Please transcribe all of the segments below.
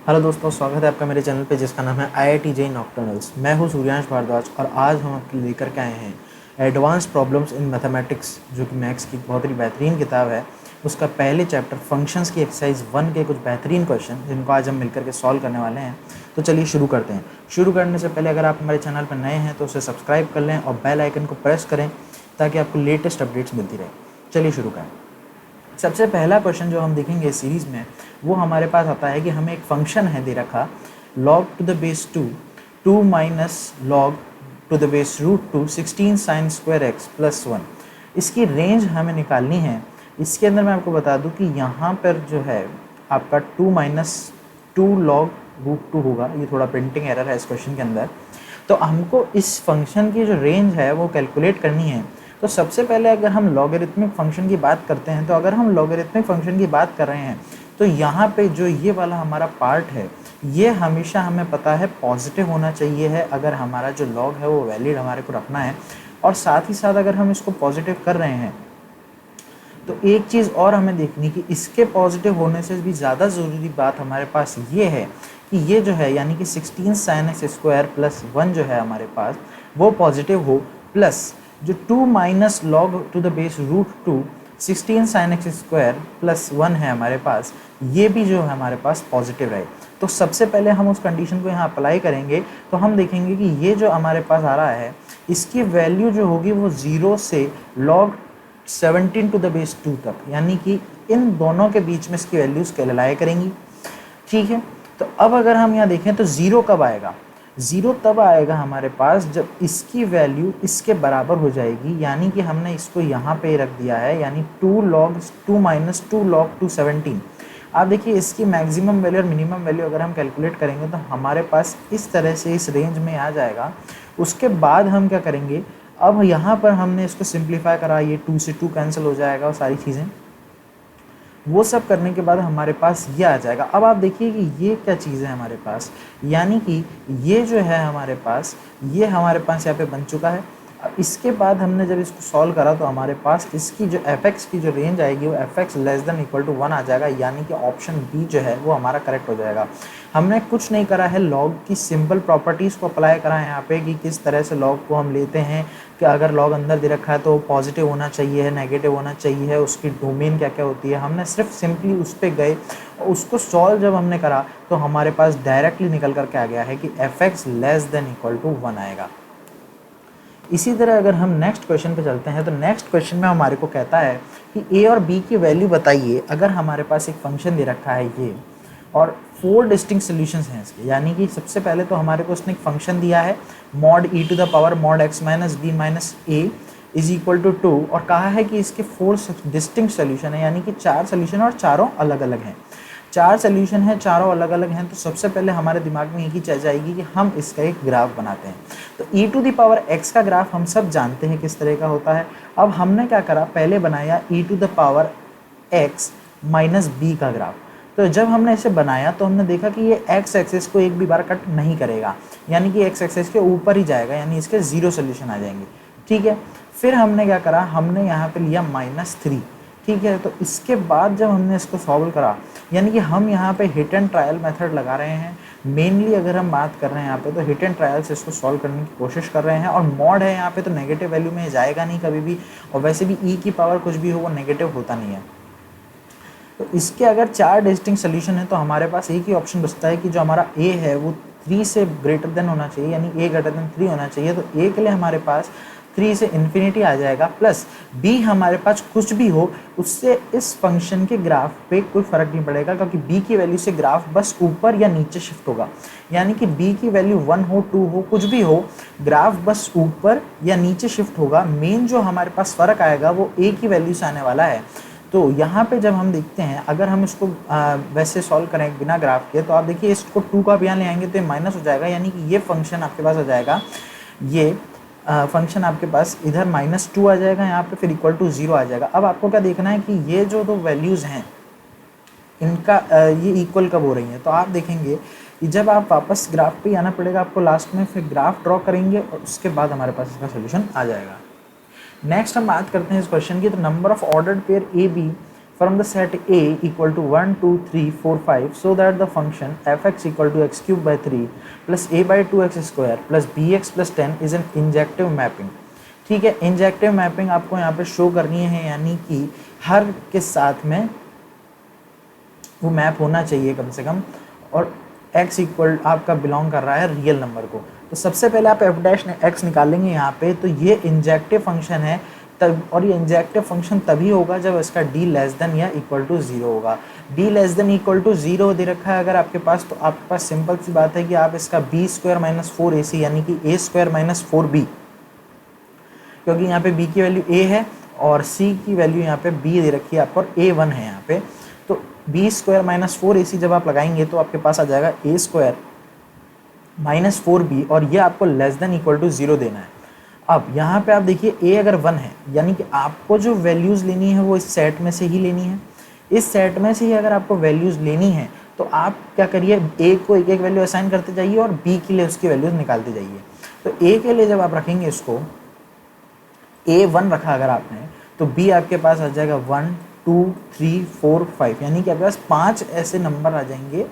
Hello दोस्तों, स्वागत है आपका मेरे चैनल पे जिसका नाम है IIT जेई नॉक्टर्नल्स। मैं हूँ सूर्यांश भारद्वाज और आज हम आपके लिए लेकर के आए हैं एडवांस प्रॉब्लम्स इन मैथमेटिक्स, जो कि मैथ्स की बहुत ही बेहतरीन किताब है। उसका पहले चैप्टर फंक्शंस की एक्सरसाइज 1 के कुछ बेहतरीन क्वेश्चन जिनको आज हम मिलकर के सॉल्व करने वाले हैं। तो चलिए शुरू करते हैं। शुरू करने से पहले अगर आप हमारे चैनल पर नए हैं तो उसे सब्सक्राइब कर लें और बेल आइकन को प्रेस करें ताकि आपको लेटेस्ट अपडेट्स मिलती रहे। चलिए शुरू करें। सबसे पहला क्वेश्चन जो हम देखेंगे इस सीरीज़ में वो हमारे पास आता है कि हमें एक फंक्शन है दे रखा log to the base 2 minus log to the base root 2 16 sine square x plus 1। इसकी रेंज हमें निकालनी है। इसके अंदर मैं आपको बता दूं कि यहाँ पर जो है आपका 2 माइनस 2 लॉग रूट 2 होगा। ये थोड़ा प्रिंटिंग एरर है इस क्वेश्चन के अंदर। तो हमको इस फंक्शन की जो रेंज है वो कैलकुलेट करनी है। तो सबसे पहले अगर हम लॉगरिथमिक फंक्शन की बात करते हैं तो अगर हम लॉगरिथमिक फंक्शन की बात कर रहे हैं तो यहाँ पे जो ये वाला हमारा पार्ट है ये हमेशा हमें पता है पॉजिटिव होना चाहिए है अगर हमारा जो लॉग है वो वैलिड हमारे को रखना है। और साथ ही साथ अगर हम इसको पॉजिटिव कर रहे हैं तो एक चीज़ और हमें देखनी कि इसके पॉजिटिव होने से भी ज़्यादा ज़रूरी बात हमारे पास ये है कि ये जो है यानी कि 16 साइन एक्स स्क्वायर प्लस 1 जो है हमारे पास वो पॉजिटिव हो, प्लस जो 2 minus log to the base root 2 16 sine x square plus 1 है हमारे पास, ये भी जो है हमारे पास पॉजिटिव रहे। तो सबसे पहले हम उस कंडीशन को यहाँ अप्लाई करेंगे तो हम देखेंगे कि ये जो हमारे पास आ रहा है इसकी वैल्यू जो होगी वो 0 से लॉग 17 टू द बेस 2 तक, यानी कि इन दोनों के बीच में इसकी वैल्यूज कैलकुलेट करेंगी। ठीक है, तो अब अगर हम यहाँ देखें तो 0 कब आएगा? 0 तब आएगा हमारे पास जब इसकी वैल्यू इसके बराबर हो जाएगी, यानी कि हमने इसको यहाँ पे रख दिया है, यानी 2 लॉग 2 माइनस 2 लॉग 2 17। आप देखिए इसकी मैक्सिमम वैल्यू और मिनिमम वैल्यू अगर हम कैलकुलेट करेंगे तो हमारे पास इस तरह से इस रेंज में आ जाएगा। उसके बाद हम क्या करेंगे, अब यहाँ पर हमने इसको सिंप्लीफाई करा, ये 2 से 2 कैंसिल हो जाएगा और सारी चीज़ें वो सब करने के बाद हमारे पास ये आ जाएगा। अब आप देखिए कि ये क्या चीज़ है हमारे पास, यानी कि ये जो है हमारे पास ये हमारे पास यहाँ पे बन चुका है। अब इसके बाद हमने जब इसको सॉल्व करा तो हमारे पास इसकी जो f(x) की जो रेंज आएगी वो f(x) less than equal to 1 आ जाएगा, यानी कि ऑप्शन बी जो है वो हमारा करेक्ट हो जाएगा। हमने कुछ नहीं करा है, लॉग की सिंपल प्रॉपर्टीज़ को अप्लाई करा है यहाँ पे कि किस तरह से लॉग को हम लेते हैं कि अगर लॉग अंदर दे रखा है तो पॉजिटिव होना चाहिए है, नेगेटिव होना चाहिए है, उसकी डोमेन क्या क्या होती है। हमने सिर्फ सिंपली उस पर गए और उसको सॉल्व जब हमने करा तो हमारे पास डायरेक्टली निकल करके आ गया है कि f(x) less than equal to 1 आएगा। इसी तरह अगर हम नेक्स्ट क्वेश्चन पे चलते हैं तो नेक्स्ट क्वेश्चन में हमारे को कहता है कि a और b की वैल्यू बताइए। अगर हमारे पास एक फंक्शन दे रखा है ये और 4 डिस्टिंक्ट सॉल्यूशंस हैं इसके, यानी कि सबसे पहले तो हमारे को उसने एक फंक्शन दिया है mod e to the power mod x minus b minus a is equal to 2 और कहा है कि इसके 4 डिस्टिंक्ट सॉल्यूशन है, यानी कि 4 सॉल्यूशन और चारों अलग अलग हैं। 4 सॉल्यूशन है, चारों अलग अलग हैं। तो सबसे पहले हमारे दिमाग में एक ही चीज़ आएगी कि हम इसका एक ग्राफ बनाते हैं। तो e to the power x का ग्राफ हम सब जानते हैं किस तरह का होता है। अब हमने क्या करा, पहले बनाया e to the power x minus b का ग्राफ। तो जब हमने इसे बनाया तो हमने देखा कि ये x एक्सिस को एक भी बार कट नहीं करेगा, यानी कि x एक्सिस के ऊपर ही जाएगा, यानी इसके 0 सोल्यूशन आ जाएंगे। ठीक है, फिर हमने क्या करा, हमने यहाँ पे लिया -3। ठीक है, तो इसके बाद जब हमने इसको सॉल्व करा, यानी कि हम यहाँ पे हिट एंड ट्रायल मेथड लगा रहे हैं। मेनली अगर हम बात कर रहे हैं यहाँ पे तो हिट एंड ट्रायल से इसको सॉल्व करने की कोशिश कर रहे हैं। और मॉड है यहाँ पे तो नेगेटिव वैल्यू में जाएगा नहीं कभी भी, और वैसे भी ई की पावर कुछ भी हो वो नेगेटिव होता नहीं है। तो इसके अगर 4 डिस्टिंक्ट सोल्यूशन है तो हमारे पास एक ही ऑप्शन बचता है कि जो हमारा ए है वो 3 से ग्रेटर देन होना चाहिए, यानी ए ग्रेटर देन 3 होना चाहिए। तो ए के लिए हमारे पास 3 से इन्फिनिटी आ जाएगा, प्लस बी हमारे पास कुछ भी हो उससे इस फंक्शन के ग्राफ पे कोई फर्क नहीं पड़ेगा, क्योंकि बी की वैल्यू से ग्राफ बस ऊपर या नीचे शिफ्ट होगा। यानी कि बी की वैल्यू 1 हो 2 हो कुछ भी हो, ग्राफ बस ऊपर या नीचे शिफ्ट होगा। मेन जो हमारे पास फ़र्क आएगा वो ए की वैल्यू से आने वाला है। तो यहाँ पे जब हम देखते हैं, अगर हम इसको वैसे सॉल्व करें बिना ग्राफ के, तो आप देखिए इसको 2 का भी यहाँ ले आएंगे तो ये माइनस हो जाएगा, यानी कि ये फंक्शन आपके पास आ जाएगा, ये फंक्शन आपके पास इधर -2 आ जाएगा यहाँ पे, फिर इक्वल टू 0 आ जाएगा। अब आपको क्या देखना है कि ये जो दो वैल्यूज़ हैं इनका ये इक्वल कब हो रही हैं। तो आप देखेंगे कि जब आप वापस ग्राफ पे आना पड़ेगा आपको लास्ट में, फिर ग्राफ ड्रॉ करेंगे और उसके बाद हमारे पास इसका सोल्यूशन आ जाएगा। नेक्स्ट हम बात करते हैं इस क्वेश्चन की। तो number of ordered pair A B from the set A equal to 1, 2, 3, 4, 5 so that the function fx equal to x cube by 3 plus a by 2x square plus bx plus 10 is an injective mapping। ठीक है, injective mapping आपको यहाँ पे show करनी है, यानी कि हर के साथ में वो मैप होना चाहिए कम से कम, और x इक्वल आपका बिलोंग कर रहा है रियल नंबर को। तो सबसे पहले आप f डैश x निकालेंगे यहाँ पे, तो ये इंजेक्टिव फंक्शन है तब, और ये इंजेक्टिव फंक्शन तभी होगा जब इसका d लेस देन या इक्वल टू 0 होगा। d less than equal to 0 दे रखा है अगर आपके पास, तो आपके पास सिंपल सी बात है कि आप इसका b स्क्वायर माइनस 4ac यानी कि a स्क्वायर माइनस 4b, क्योंकि यहाँ पे b की वैल्यू a है और c की वैल्यू यहाँ पे b दे रखी है आपको और a1 है यहाँ पे, तो b स्क्वायर माइनस 4ac जब आप लगाएंगे तो आपके पास आ जाएगा a स्क्वायर माइनस 4b, और ये आपको लेस देन इक्वल टू 0 देना है। अब यहाँ पे आप देखिए a अगर 1 है, यानी कि आपको जो वैल्यूज़ लेनी है वो इस सेट में से ही लेनी है। इस सेट में से ही अगर आपको वैल्यूज़ लेनी है तो आप क्या करिए, a को एक एक वैल्यू असाइन करते जाइए और b के लिए उसकी वैल्यूज़ निकालते जाइए। तो a के लिए जब आप रखेंगे इसको, a1 रखा अगर आपने, तो b आपके पास आ जाएगा 1, 2, 3, 4, 5, यानी कि आपके पास 5 ऐसे नंबर आ जाएंगे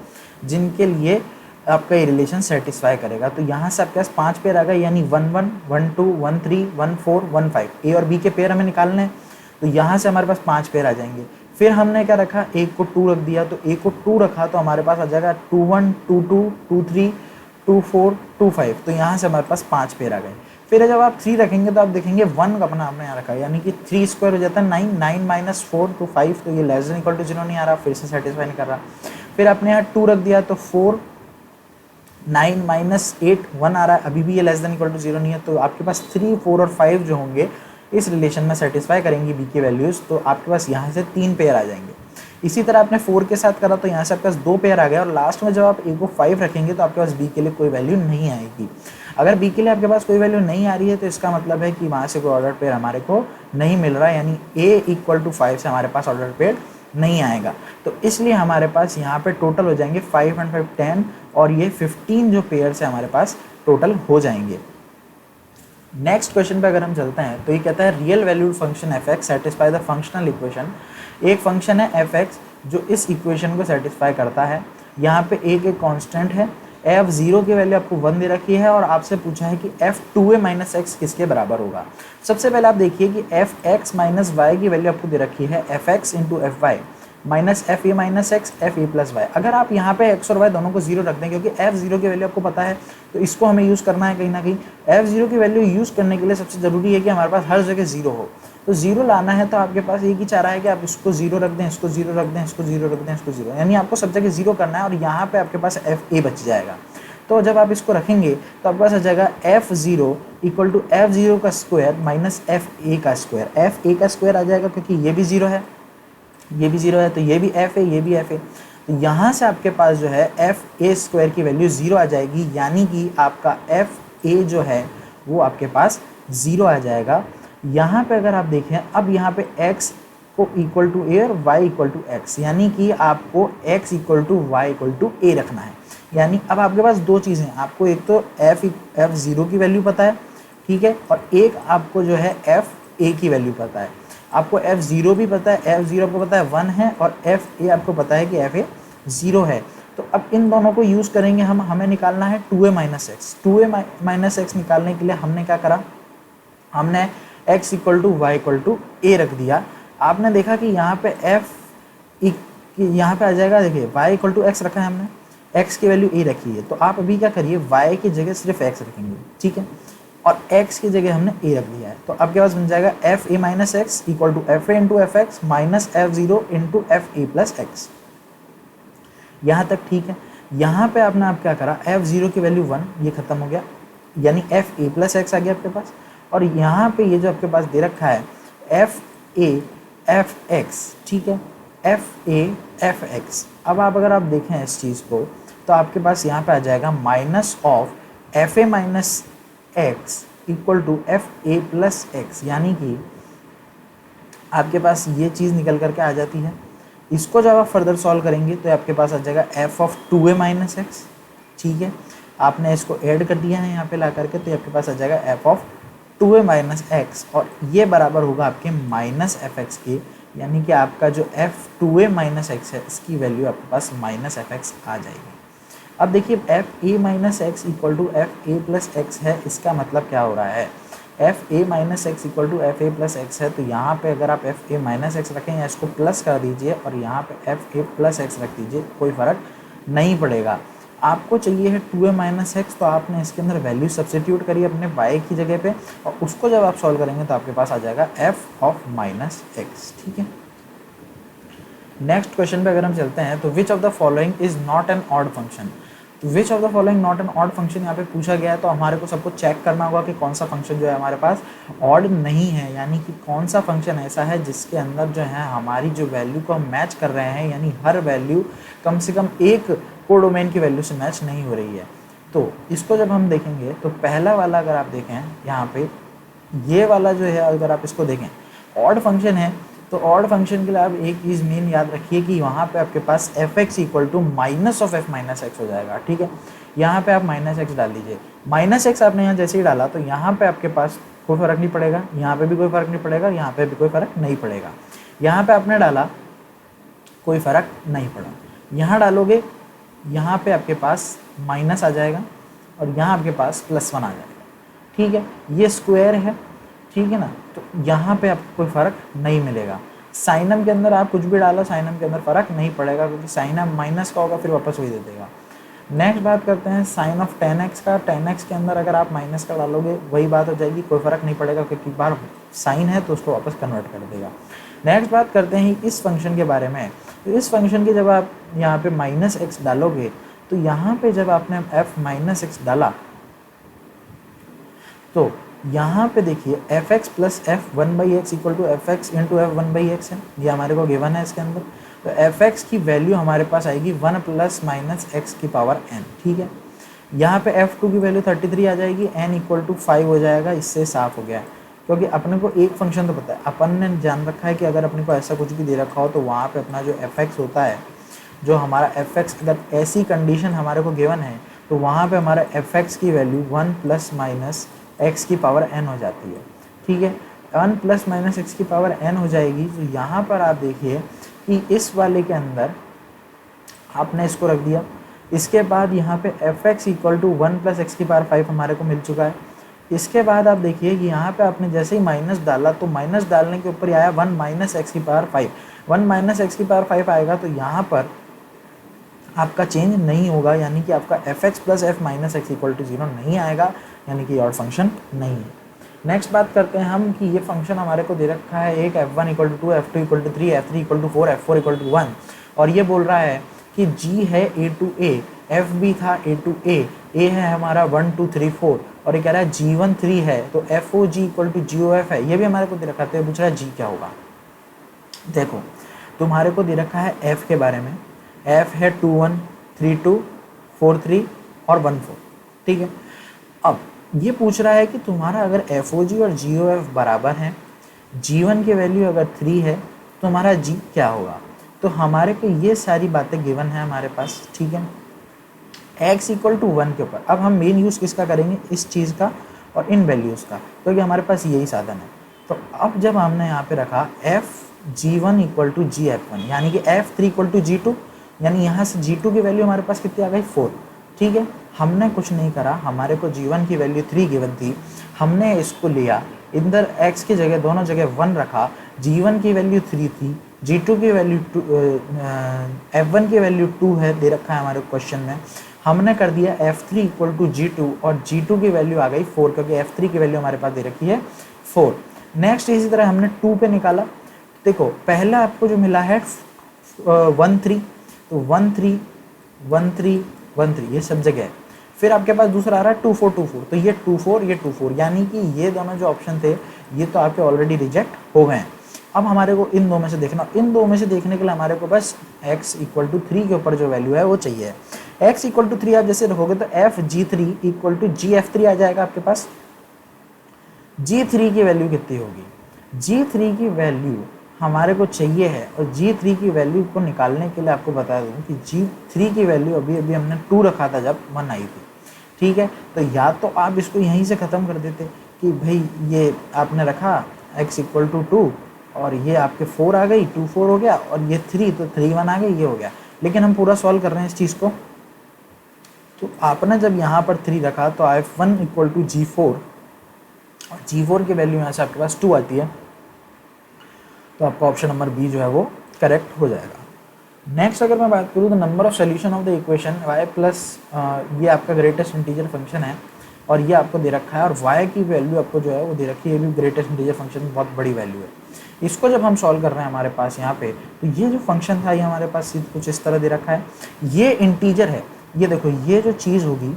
जिनके लिए आपका ये रिलेशन सेटिस्फाई करेगा। तो यहाँ से आपके पास 5 पेयर आ गए, यानी 1, 1, 1, 2, 1, 3, 1, 4, 1, 5, ए और बी के पेयर हमें निकालने हैं। तो यहाँ से हमारे पास 5 पेयर आ जाएंगे। फिर हमने क्या रखा, एक को 2 रख दिया, तो एक को 2 रखा तो हमारे पास आ जाएगा 2, 1, 2, 2, 2, 3, 2, 4, 2, 5, तो यहाँ से हमारे पास 5 पेयर आ गए। फिर जब आप 3 रखेंगे तो आप देखेंगे 1 का अपना आपने यहाँ रखा, यानी कि 3 स्क्वायर हो जाता है 9, 9 माइनस 4 तो 5, तो ये लेस देन इक्वल टू 0 नहीं आ रहा, फिर से सेटिस्फाई नहीं कर रहा। फिर आपने यहाँ 2 रख दिया तो 4, 9 माइनस 8 1 आ रहा है, अभी भी ये लेस देन इक्वल टू 0 नहीं है। तो आपके पास 3, 4 और 5 जो होंगे इस रिलेशन में सेटिस्फाई करेंगी बी की वैल्यूज़, तो आपके पास यहाँ से 3 पेयर आ जाएंगे। इसी तरह आपने 4 के साथ करा तो यहाँ से आपके पास 2 पेयर आ गए, और लास्ट में जब आप ए को 5 रखेंगे तो आपके पास बी के लिए कोई वैल्यू नहीं आएगी। अगर बी के लिए आपके पास कोई वैल्यू नहीं आ रही है तो इसका मतलब है कि वहाँ से कोई ऑर्डर पेयर हमारे को नहीं मिल रहा है, यानी ए इक्वल टू 5 से हमारे पास ऑर्डर पेयर नहीं आएगा। तो इसलिए हमारे पास यहाँ पे टोटल हो जाएंगे 5 एंड 5 10, और ये 15 जो पेयर से हमारे पास टोटल हो जाएंगे। नेक्स्ट क्वेश्चन पे अगर हम चलते हैं तो ये कहता है real valued function F x satisfy the functional equation. एक फंक्शन है एफ एक्स जो इस इक्वेशन को सेटिस्फाई करता है। यहाँ पे एक कांस्टेंट है, f0 की वैल्यू आपको 1 दे रखी है, और आपसे पूछा है कि f2a माइनस एक्स किसके बराबर होगा। सबसे पहले आप देखिए कि fx माइनस वाई की वैल्यू आपको दे रखी है fx into f y minus f a minus x f a plus y. अगर आप यहाँ पे x और y दोनों को 0 रख दें, क्योंकि f0 की वैल्यू आपको पता है, तो इसको हमें यूज़ करना है कहीं ना कहीं। f0 की वैल्यू यूज़ करने के लिए सबसे ज़रूरी है कि हमारे पास हर जगह 0 हो। तो 0 लाना है तो आपके पास एक ही चारा है कि आप इसको 0 रख दें, इसको 0 रख दें, इसको 0 रख दें, इसको 0, यानी आपको सब जगह 0 करना है, और यहाँ पर आपके पास एफ ए बच जाएगा। तो जब आप इसको रखेंगे तो आपके पास आ जाएगा f0 इक्वल टू f0 का स्क्वायर माइनस एफ ए का स्क्वायर। एफ ए का स्क्वायर आ जाएगा क्योंकि ये भी 0 है, ये भी 0 है, तो ये भी f है, ये भी f है। तो यहाँ से आपके पास जो है एफ ए स्क्वायर की वैल्यू 0 आ जाएगी, यानी कि आपका एफ ए जो है वो आपके पास 0 आ जाएगा। यहाँ पे अगर आप देखें, अब यहाँ पे x को इक्वल टू ए और y इक्वल टू एक्स, यानी कि आपको x equal to y equal to a रखना है। यानी अब आपके पास दो चीज़ें हैं, आपको एक तो f0 की वैल्यू पता है, ठीक है, और एक आपको जो है f a की वैल्यू पता है। आपको f0 भी पता है, f0 आपको पता है 1 है, और f a आपको पता है कि f a 0 है। तो अब इन दोनों को यूज़ करेंगे हम, हमें निकालना है 2a minus x. 2a minus x निकालने के लिए हमने क्या करा, हमने x equal to y equal to a रख दिया। आपने देखा कि यहाँ पे यहाँ पे आ जाएगा, देखिए y इक्वल टू एक्स रखा है हमने, x की वैल्यू a रखी है, तो आप अभी क्या करिए y की जगह सिर्फ x रखेंगे, ठीक है, और x की जगह हमने a रख दिया है। तो आपके पास बन जाएगा f a minus x equal to f a into f x minus f0 into f a plus x. यहाँ तक ठीक है। यहाँ पे आपने आप क्या करा, f0 की वैल्यू 1, ये खत्म हो गया, यानी एफ ए प्लस एक्स आ गया आपके पास, और यहाँ पे ये जो आपके पास दे रखा है एफ ए एफ एक्स, ठीक है, एफ ए एफ एक्स। अब आप अगर आप देखें इस चीज़ को तो आपके पास यहाँ पे आ जाएगा minus of f a minus x equal to f a plus x, यानी कि आपके पास ये चीज़ निकल करके आ जाती है। इसको जब आप फर्दर सॉल्व करेंगे तो आपके पास आ जाएगा F of 2a minus x, ठीक है, आपने इसको ऐड कर दिया है यहाँ पे ला करके, तो आपके पास आ जाएगा F of 2a minus x, और ये बराबर होगा आपके माइनस एफ एक्स के, यानी कि आपका जो f2a माइनस एक्स है इसकी वैल्यू आपके पास माइनस एफ एक्स आ जाएगी। अब देखिए f a minus x equal to f a plus x है, इसका मतलब क्या हो रहा है, f a minus x equal to f a plus x है, तो यहाँ पे अगर आप एफ ए माइनस एक्स रखें या इसको प्लस कर दीजिए और यहाँ पे एफ ए प्लस एक्स रख दीजिए, कोई फ़र्क नहीं पड़ेगा। आपको चाहिए है 2a माइनस एक्स, तो आपने इसके अंदर वैल्यू सब्सिट्यूट करी अपने y की जगह पे और उसको जब आप सॉल्व करेंगे तो आपके पास आ जाएगा f ऑफ माइनस एक्स। ठीक है, नेक्स्ट क्वेश्चन पे अगर हम चलते हैं तो which of the following is not an odd function. तो which of the following not an odd function यहाँ पे पूछा गया है, तो हमारे को सबको चेक करना होगा कि कौन सा फंक्शन जो है हमारे पास ऑड नहीं है, यानी कि कौन सा फंक्शन ऐसा है जिसके अंदर जो है हमारी जो वैल्यू को हम मैच कर रहे हैं, यानी हर वैल्यू कम से कम एक कोडोमेन की वैल्यू से मैच नहीं हो रही है। तो इसको जब हम देखेंगे तो पहला वाला अगर आप देखें यहाँ पे, ये वाला जो है अगर आप इसको देखें ऑड फंक्शन है, तो ऑड फंक्शन के लिए आप एक चीज़ मेन याद रखिए कि वहाँ पे आपके पास f x equal to minus of f minus x हो जाएगा। ठीक है, यहाँ पे आप माइनस एक्स डाल दीजिए, माइनस एक्स आपने यहाँ जैसे ही डाला तो यहाँ पे आपके पास कोई फ़र्क नहीं पड़ेगा, यहाँ पे भी कोई फ़र्क नहीं पड़ेगा, यहाँ पे भी कोई फ़र्क नहीं पड़ेगा। यहाँ पे आपने डाला कोई फ़र्क नहीं पड़ा, यहाँ डालोगे यहाँ पे आपके पास माइनस आ जाएगा और यहाँ आपके पास +1 आ जाएगा। ठीक है, ये स्क्वायर है, ठीक है ना, तो यहाँ पे आपको कोई फ़र्क नहीं मिलेगा। साइनम के अंदर आप कुछ भी डालो, साइनम के अंदर फ़र्क नहीं पड़ेगा क्योंकि साइनम माइनस का होगा फिर वापस वही दे देगा। नेक्स्ट बात करते हैं साइन ऑफ 10x का। 10x के अंदर अगर आप माइनस का डालोगे वही बात हो जाएगी, कोई फ़र्क नहीं पड़ेगा क्योंकि बार साइन है तो उसको वापस कन्वर्ट कर देगा। नेक्स्ट बात करते हैं इस फंक्शन के बारे में। तो इस फंक्शन की जब आप यहाँ पे माइनस एक्स डालोगे तो यहाँ पे जब आपने f माइनस एक्स डाला तो यहाँ पे देखिए f x plus f one by x equal to f x into f one by x है, ये हमारे को गिवन है इसके अंदर। तो एफ एक्स की वैल्यू हमारे पास आएगी 1 प्लस माइनस एक्स की पावर n। ठीक है, यहाँ पे f2 की वैल्यू 33 आ जाएगी, n इक्वल टू 5 हो जाएगा, इससे साफ हो गया। क्योंकि अपने को एक फंक्शन तो पता है, अपन ने जान रखा है कि अगर अपने को ऐसा कुछ भी दे रखा हो तो वहाँ पे अपना जो एफ एक्स होता है, जो हमारा एफ एक्स अगर ऐसी कंडीशन हमारे को गिवन है तो वहाँ पे हमारा एफ एक्स की वैल्यू 1 प्लस माइनस एक्स की पावर n हो जाती है। ठीक है, 1 प्लस माइनस एक्स की पावर n हो जाएगी। तो यहाँ पर आप देखिए कि इस वाले के अंदर आपने इसको रख दिया, इसके बाद यहाँ पे f x equal to 1 plus x की पावर 5 हमारे को मिल चुका है। इसके बाद आप देखिए कि यहाँ पे आपने जैसे ही माइनस डाला तो माइनस डालने के ऊपर आया 1 माइनस एक्स की पावर 5, 1 माइनस एक्स की पावर 5 आएगा तो यहाँ पर आपका चेंज नहीं होगा, यानी कि आपका F x plus F minus x equal to 0 नहीं आएगा, यानी कि ऑड फंक्शन नहीं है। नेक्स्ट बात करते हैं हम कि ये फंक्शन हमारे को दे रखा है एक f1 equal to 2, f2 equal to 3, f3 equal to 4, f4 equal to 1, और ये बोल रहा है कि g है a टू a, f भी था a टू a है हमारा 1 2 3 4, और ये कह रहा है g1 3 है, तो FOG इक्वल टू GOF है, ये भी हमारे को दे रखा है। पूछ रहा है g क्या होगा। देखो तुम्हारे को दे रखा है f के बारे में, f है 2 1 3 2 4 3 और 1 4। ठीक है, अब ये पूछ रहा है कि तुम्हारा अगर FOG और GOF बराबर हैं, G1 की वैल्यू अगर 3 है तो हमारा G क्या होगा। तो हमारे को ये सारी बातें गिवन है हमारे पास। ठीक है, x इक्वल टू 1 के ऊपर अब हम मेन यूज़ किसका करेंगे, इस चीज़ का और इन वैल्यूज़ का, क्योंकि हमारे पास यही साधन है। तो अब जब हमने यहाँ पे रखा FG1 इक्वल टू GF1, यानी कि F3 इक्वल टू G2, यानी यहाँ से G2 की वैल्यू हमारे पास कितनी आ गई 4। ठीक है, हमने कुछ नहीं करा, हमारे को G1 की वैल्यू 3 गिवन थी, हमने इसको लिया, इधर x की जगह दोनों जगह 1 रखा, G1 की वैल्यू 3 थी, G2 की वैल्यू F1 की वैल्यू 2 है, दे रखा है हमारे क्वेश्चन में, हमने कर दिया F3 इक्वल टू G2 और G2 की वैल्यू आ गई 4, क्योंकि F3 की वैल्यू हमारे पास दे रखी है 4। नेक्स्ट इसी तरह हमने 2 पे निकाला, देखो पहला आपको जो मिला है 1 3, तो 1 3 1 3 1 3 ये सब जगह है। फिर आपके पास दूसरा आ रहा है 2 4 2 4, तो ये 2 4 ये 2 4, यानी कि ये दोनों जो ऑप्शन थे ये तो आपके ऑलरेडी रिजेक्ट हो गए हैं। अब हमारे को इन दो में से देखना, इन दो में से देखने के लिए हमारे को बस x इक्वल टू 3 के ऊपर जो वैल्यू है वो चाहिए। x इक्वल टू 3 आप जैसे रखोगे तो FG3 इक्वल टू GF3 आ जाएगा आपके पास। G3 की वैल्यू कितनी होगी, G3 की वैल्यू हमारे को चाहिए है, और G3 की वैल्यू को निकालने के लिए आपको बता दूं कि G3 की वैल्यू अभी अभी हमने 2 रखा था जब 1 आई थी। ठीक है, तो या तो आप इसको यहीं से ख़त्म कर देते कि भाई ये आपने रखा x इक्वल टू 2 और ये आपके 4 आ गई, 2 4 हो गया, और ये 3 तो 3 1 आ गई, ये हो गया। लेकिन हम पूरा सॉल्व कर रहे हैं इस चीज़ को, तो आपने जब यहाँ पर 3 रखा तो f1 इक्वल टू G4, और G4 की वैल्यू यहाँ से आपके पास 2 आती है, तो आपका ऑप्शन नंबर बी जो है वो करेक्ट हो जाएगा। नेक्स्ट अगर मैं बात करूँ तो number of solution of the equation y plus, ये आपका ग्रेटेस्ट इंटीजर फंक्शन है और ये आपको दे रखा है, और y की वैल्यू आपको जो है वो दे रखी है, ये भी ग्रेटेस्ट इंटीजर फंक्शन में बहुत बड़ी वैल्यू है। इसको जब हम सॉल्व कर रहे हैं हमारे पास यहाँ पे, तो ये जो फंक्शन था ये हमारे पास कुछ इस तरह दे रखा है, ये इंटीजर है। ये देखो, ये जो चीज़ होगी,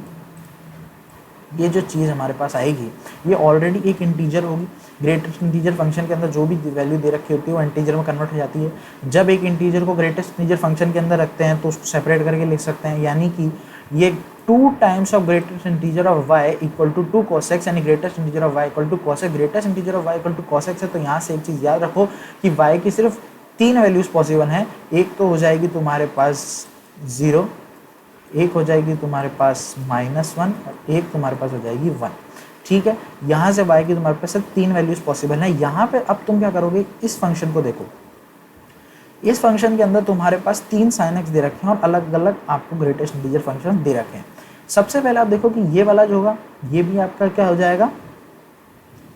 ये जो चीज़ हमारे पास आएगी ये ऑलरेडी एक इंटीजर होगी। ग्रेटेस्ट इंटीजर फंक्शन के अंदर जो भी वैल्यू दे रखी होती है वो इंटीजर में कन्वर्ट हो जाती है। जब एक इंटीजर को ग्रेटेस्ट इंटीजर फंक्शन के अंदर रखते हैं तो उसको सेपरेट करके लिख सकते हैं, यानी कि ये 2 times of greatest integer of y equal to 2 cos x, यानी greatest integer of y equal to cos x। Greatest integer of y equal to cos x है, तो यहाँ से एक चीज़ याद रखो कि y की सिर्फ 3 वैल्यूज़ पॉसिबल हैं। एक तो हो जाएगी तुम्हारे पास 0, एक हो जाएगी तुम्हारे पास -1, और एक तुम्हारे पास हो जाएगी 1। ठीक है, यहाँ से y की तुम्हारे पास सिर्फ 3 वैल्यूज़ पॉसिबल हैं। यहाँ पे अब तुम क्या करोगे, इस फंक्शन को देखो, इस फंक्शन के अंदर तुम्हारे पास 3 sin x दे रखे हैं और अलग अलग आपको ग्रेटेस्ट इंटीजर फंक्शन दे रखे हैं। सबसे पहले आप देखो कि ये वाला जो होगा ये भी आपका क्या हो जाएगा,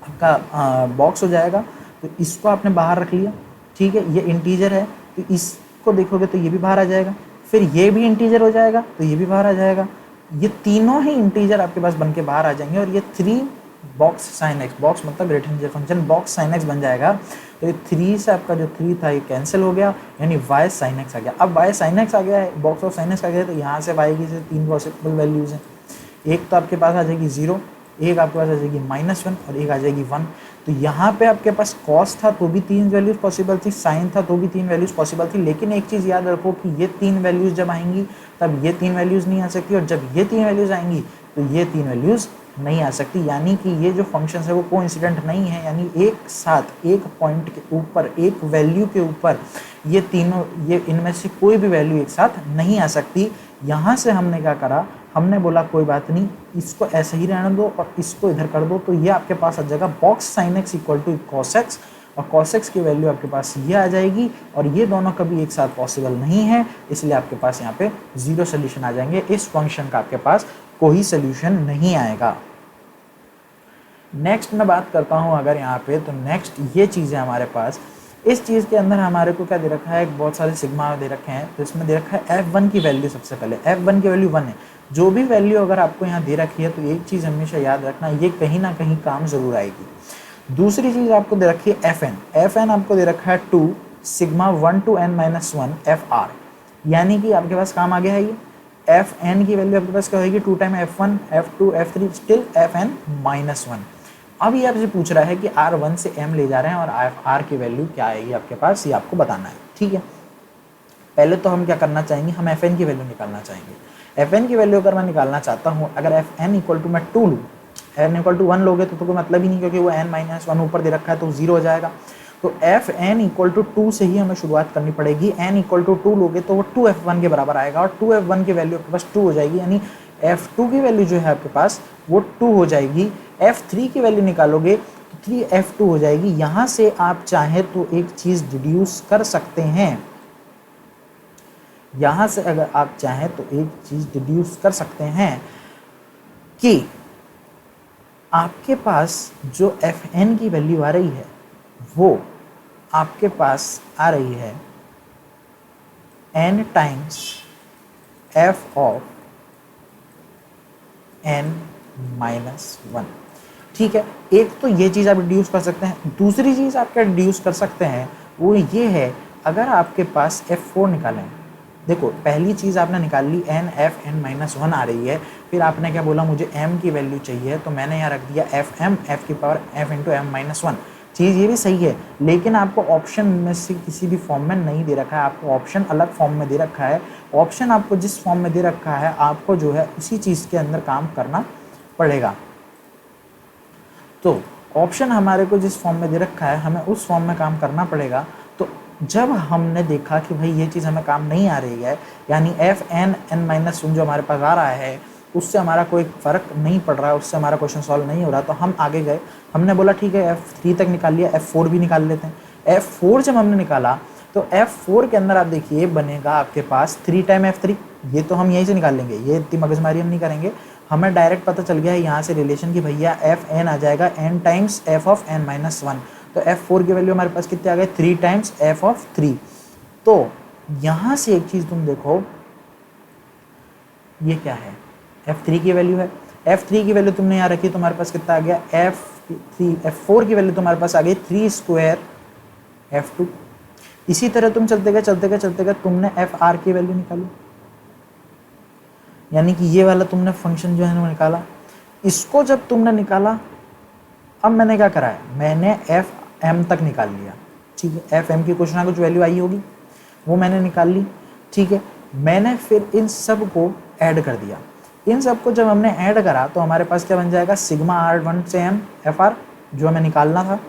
आपका बॉक्स हो जाएगा, तो इसको आपने बाहर रख लिया। ठीक है, ये इंटीजर है तो इसको देखोगे तो ये भी बाहर आ जाएगा, फिर ये भी इंटीजर हो जाएगा तो ये भी बाहर आ जाएगा। ये तीनों ही इंटीजर आपके पास बन के बाहर आ जाएंगे, और ये 3 बॉक्स साइन एक्स, बॉक्स मतलब greatest integer function box sine x बन जाएगा। तो ये 3 से आपका जो 3 था ये कैंसिल हो गया, यानी y साइन एक्स आ गया। अब y साइन एक्स आ गया है, बॉक्स ऑफ साइन एक्स आ गया है, तो यहाँ से y की से 3 पॉसिबल वैल्यूज़ हैं। एक तो आपके पास आ जाएगी 0, एक आपके पास आ जाएगी -1, और एक आ जाएगी 1। तो यहाँ पे आपके पास कॉस था तो भी 3 वैल्यूज़ पॉसिबल थी, साइन था तो भी 3 वैल्यूज़ पॉसिबल थी। लेकिन एक चीज़ याद रखो कि ये 3 वैल्यूज़ जब आएंगी तब ये 3 वैल्यूज़ नहीं आ सकती, और जब ये 3 वैल्यूज़ आएंगी तो ये 3 वैल्यूज़ नहीं आ सकती। यानी कि ये जो फंक्शन है वो कोइंसिडेंट नहीं है, यानी एक साथ एक पॉइंट के ऊपर, एक वैल्यू के ऊपर ये तीनों, ये इनमें से कोई भी वैल्यू एक साथ नहीं आ सकती। यहाँ से हमने क्या करा, हमने बोला कोई बात नहीं, इसको ऐसे ही रहने दो और इसको इधर कर दो, तो ये आपके पास आ जाएगा box sine X equal to cos X, और कॉस एक्स की वैल्यू आपके पास ये आ जाएगी, और ये दोनों कभी एक साथ पॉसिबल नहीं है, इसलिए आपके पास यहाँ पे 0 सोल्यूशन आ जाएंगे। इस फंक्शन का आपके पास कोई सोल्यूशन नहीं आएगा। नेक्स्ट मैं बात करता हूँ अगर यहाँ पे, तो नेक्स्ट ये चीज़ है हमारे पास। इस चीज़ के अंदर हमारे को क्या दे रखा है, बहुत सारे सिग्मा दे रखे हैं, तो इसमें दे रखा है f1 की वैल्यू। सबसे पहले f1 की वैल्यू 1 है। जो भी वैल्यू अगर आपको यहाँ दे रखी है तो एक चीज़ हमेशा याद रखना, ये कहीं ना कहीं काम ज़रूर आएगी। दूसरी चीज़ आपको दे रखी है fn आपको दे रखा है 2 सिग्मा 1 to n - 1 fr, यानी कि आपके पास काम आ गया है ये। fn की वैल्यू आपके पास क्या होगी, 2 time f1 f2 f3 still fn -1। अब ये आपसे पूछ रहा है कि r1 से m ले जा रहे हैं और r की वैल्यू क्या आएगी आपके पास, ये आपको बताना है। ठीक है, पहले तो हम क्या करना चाहेंगे, हम fn की वैल्यू निकालना चाहेंगे। fn की वैल्यू अगर मैं निकालना चाहता हूँ, अगर fn इक्वल टू मैं 2 लूँ, n इक्वल टू 1 लोगे तो कोई मतलब ही नहीं, क्योंकि वो n - 1 ऊपर दे रखा है तो 0 हो जाएगा। तो fn इक्वल टू 2 से ही हमें शुरुआत करनी पड़ेगी। n इक्वल टू 2 लोगे तो वो 2f1 के बराबर आएगा, और 2f1 की वैल्यू आपके पास 2 हो जाएगी, यानी f2 की वैल्यू जो है आपके पास वो 2 हो जाएगी। f3 की वैल्यू निकालोगे तो 3f2 हो जाएगी। यहाँ से आप चाहे तो एक चीज़ डिड्यूस कर सकते हैं, यहाँ से अगर आप चाहें तो एक चीज़ डिड्यूस कर सकते हैं कि आपके पास जो fn की वैल्यू आ रही है वो आपके पास आ रही है n times f of n - 1। ठीक है, एक तो ये चीज़ आप रिड्यूस कर सकते हैं। दूसरी चीज़ आप क्या रिड्यूस कर सकते हैं वो ये है, अगर आपके पास f4 निकालें, देखो पहली चीज़ आपने निकाल ली n -1 आ रही है, फिर आपने क्या बोला मुझे m की वैल्यू चाहिए, तो मैंने यहाँ रख दिया f की पावर f इंटू m - 1। चीज़ ये भी सही है, लेकिन आपको ऑप्शन में से किसी भी फॉर्म में नहीं दे रखा है, आपको ऑप्शन अलग फॉर्म में दे रखा है। ऑप्शन आपको जिस फॉर्म में दे रखा है आपको जो है उसी चीज़ के अंदर काम करना पड़ेगा। तो ऑप्शन हमारे को जिस फॉर्म में दे रखा है हमें उस फॉर्म में काम करना पड़ेगा। तो जब हमने देखा कि भाई ये चीज़ हमें काम नहीं आ रही है, यानी fn n - 1 जो हमारे पास आ रहा है उससे हमारा कोई फ़र्क नहीं पड़ रहा है, उससे हमारा क्वेश्चन सॉल्व नहीं हो रहा, तो हम आगे गए। हमने बोला ठीक है F3 तक निकाल लिया, F4 भी निकाल लेते हैं। F4 जब हमने निकाला तो F4 के अंदर आप देखिए बनेगा आपके पास 3 टाइम F3, ये तो हम यहीं से निकाल लेंगे, ये इतनी मगजमारी हम नहीं करेंगे। हमें डायरेक्ट पता चल गया है यहाँ से रिलेशन की भैया Fn आ जाएगा n times f of n minus 1। तो F4 की वैल्यू हमारे पास कितने आ गए 3 टाइम्स f ऑफ 3। तो यहाँ से एक चीज़ तुम देखो, ये क्या है F3 की वैल्यू है। F3 की वैल्यू तुमने यहाँ रखी, तुम्हारे पास कितना आ गया F4 की वैल्यू तुम्हारे पास आ गई 3 स्क्वायर F2। इसी तरह तुम चलते गए तुमने FR की वैल्यू निकाली, यानी कि ये वाला तुमने फंक्शन जो है वो निकाला। इसको जब तुमने निकाला, अब मैंने क्या करा है, मैंने FM तक निकाल लिया, ठीक है। FM की कुछ ना कुछ वैल्यू आई होगी, वो मैंने निकाल ली, ठीक है। मैंने फिर इन सब को ऐड कर दिया। इन सब को जब हमने ऐड करा तो हमारे पास क्या बन जाएगा, सिग्मा R1 से M FR जो हमें निकालना था,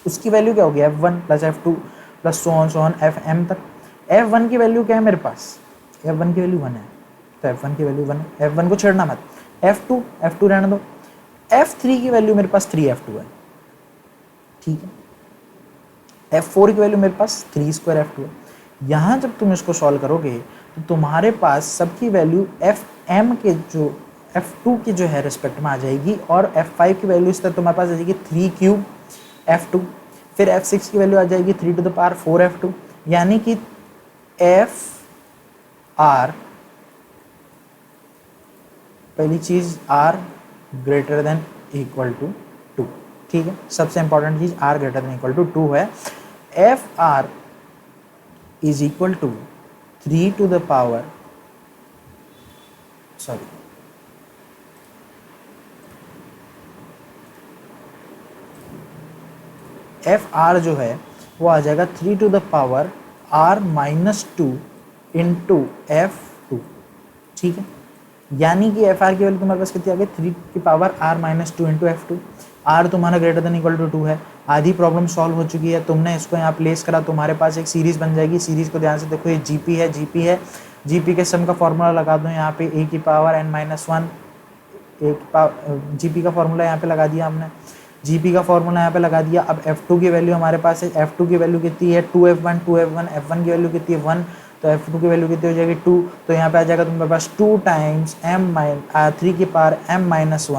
उसकी वैल्यू क्या होगी F1 plus F2 plus so on FM तक। F1 की वैल्यू क्या है मेरे पास, F1 की वैल्यू 1 है, तो F1 की वैल्यू 1 है, F1 को छेड़ना मत। F2 रहने दो। F3 की वैल्यू मेरे पास 3F2 है, ठीक है। F4 की वैल्यू मेरे पास 3 स्क्वायर F2 है। यहाँ जब तुम इसको सॉल्व करोगे तो तुम्हारे पास सबकी वैल्यू FM के जो F2 की जो है रिस्पेक्ट में आ जाएगी, और F5 की वैल्यू इस तरह तुम्हारे पास आ जाएगी 3 क्यूब F2। फिर F6 की वैल्यू आ जाएगी 3 टू द पावर 4 F2, यानी कि FR, पहली चीज़ R greater than equal to 2, ठीक है। सबसे इंपॉर्टेंट चीज़ R greater than equal to 2 है। FR is equal to 3 to the power FR जो है वो आ जाएगा 3 to the power R minus 2 into F2, ठीक है। यानी कि FR की वैल्यू तुम्हारे पास कितनी आ गई 3 की power R minus 2 into F2। R तुम्हारा ग्रेटर देन इक्वल टू 2 है। आधी प्रॉब्लम सॉल्व हो चुकी है, तुमने इसको यहाँ प्लेस करा, तुम्हारे पास एक सीरीज बन जाएगी। सीरीज को ध्यान से देखो, ये GP है, GP के सम का फॉर्मूला लगा दो यहाँ पे, a की पावर n माइनस 1, GP का फॉर्मूला यहाँ पे लगा दिया हमने, GP का फॉर्मूला यहाँ पे लगा दिया। अब F2 की वैल्यू हमारे पास है, F2 की वैल्यू कितनी है 2F1, F1 की वैल्यू कितनी है 1, तो F2 की वैल्यू कितनी हो जाएगी 2, तो यहाँ पे आ जाएगा तुम्हारे पास 2 टाइम्स 3 की power m minus